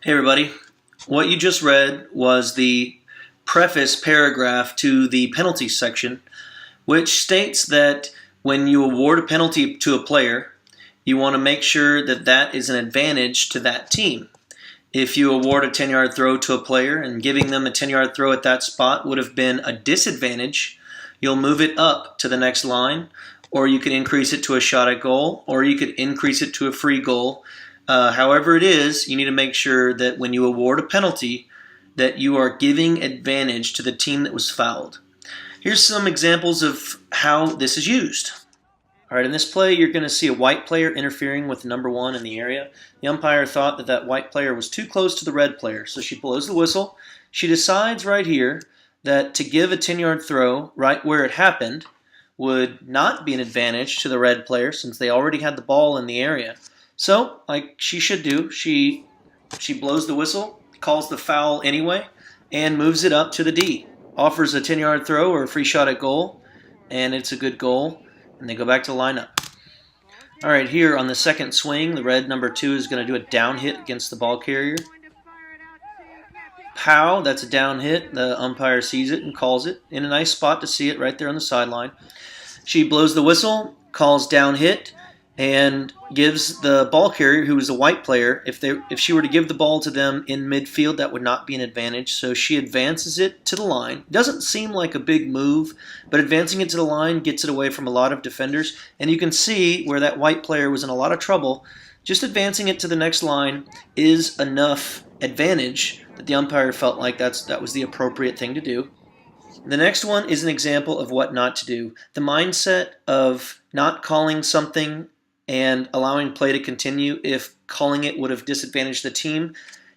Hey everybody, what you just read was the preface paragraph to the penalty section, which states that when you award a penalty to a player, you want to make sure that that is an advantage to that team. If you award a 10-yard throw to a player and giving them a 10-yard throw at that spot would have been a disadvantage, you'll move it up to the next line, or you could increase it to a shot at goal, or you could increase it to a free goal. However it is, you need to make sure that when you award a penalty, that you are giving advantage to the team that was fouled. Here's some examples of how this is used. All right, in this play, you're going to see a white player interfering with number 1 in the area. The umpire thought that that white player was too close to the red player, so she blows the whistle. She decides right here that to give a 10-yard throw right where it happened would not be an advantage to the red player since they already had the ball in the area. So, like she should do, she blows the whistle, calls the foul anyway, and moves it up to the D. Offers a 10-yard throw or a free shot at goal, and it's a good goal, and they go back to the lineup. All right, here on the second swing, the red number 2 is going to do a down hit against the ball carrier. Pow, that's a down hit. The umpire sees it and calls it. In a nice spot to see it right there on the sideline. She blows the whistle, calls down hit, and gives the ball carrier, who is a white player, if she were to give the ball to them in midfield, that would not be an advantage. So she advances it to the line. Doesn't seem like a big move, but advancing it to the line gets it away from a lot of defenders. And you can see where that white player was in a lot of trouble. Just advancing it to the next line is enough advantage that the umpire felt like that was the appropriate thing to do. The next one is an example of what not to do. The mindset of not calling something and allowing play to continue if calling it would have disadvantaged the team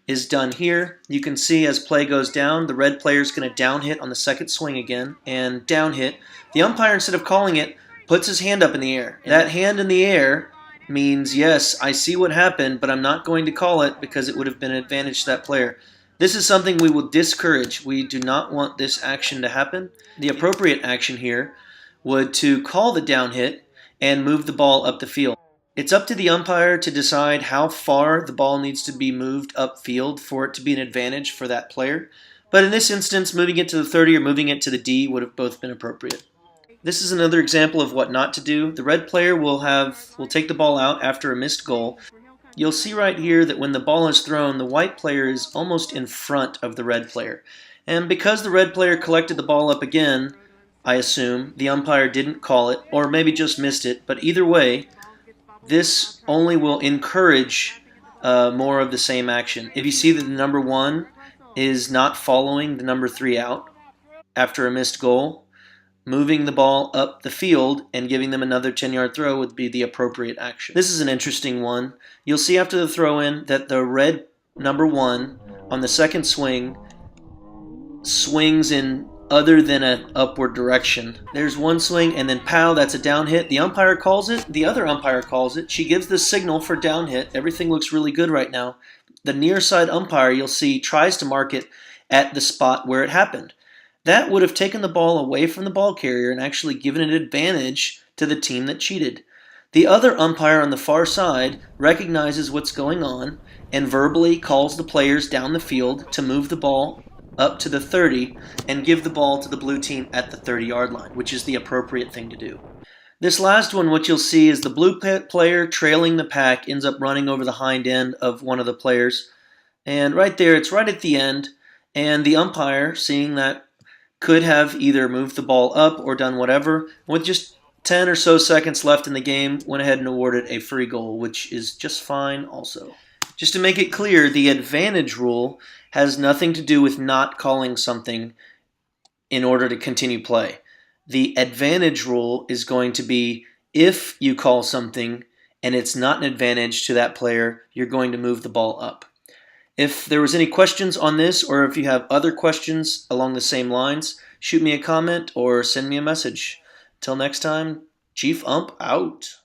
is done here. You can see as play goes down, the red player is going to down hit on the second swing again and down hit. The umpire, instead of calling it, puts his hand up in the air. That hand in the air means, yes, I see what happened, but I'm not going to call it because it would have been an advantage to that player. This is something we will discourage. We do not want this action to happen. The appropriate action here would to call the down hit and move the ball up the field. It's up to the umpire to decide how far the ball needs to be moved upfield for it to be an advantage for that player. But in this instance, moving it to the 30 or moving it to the D would have both been appropriate. This is another example of what not to do. The red player will take the ball out after a missed goal. You'll see right here that when the ball is thrown, the white player is almost in front of the red player. And because the red player collected the ball up again, I assume, the umpire didn't call it, or maybe just missed it, but either way, this only will encourage more of the same action. If you see that the number 1 is not following the number 3 out after a missed goal, moving the ball up the field and giving them another 10-yard throw would be the appropriate action. This is an interesting one. You'll see after the throw-in that the red number 1 on the second swing swings in other than an upward direction. There's one swing, and then pow, that's a down hit. The umpire calls it. The other umpire calls it. She gives the signal for down hit. Everything looks really good right now. The near side umpire, you'll see, tries to mark it at the spot where it happened. That would have taken the ball away from the ball carrier and actually given an advantage to the team that cheated. The other umpire on the far side recognizes what's going on and verbally calls the players down the field to move the ball up to the 30 and give the ball to the blue team at the 30-yard line, which is the appropriate thing to do. This last one, what you'll see is the blue player trailing the pack ends up running over the hind end of one of the players. And right there, it's right at the end, and the umpire, seeing that, could have either moved the ball up or done whatever. With just 10 or so seconds left in the game, went ahead and awarded a free goal, which is just fine also. Just to make it clear, the advantage rule has nothing to do with not calling something in order to continue play. The advantage rule is going to be if you call something and it's not an advantage to that player, you're going to move the ball up. If there was any questions on this, or if you have other questions along the same lines, shoot me a comment or send me a message. Till next time, Chief Ump out.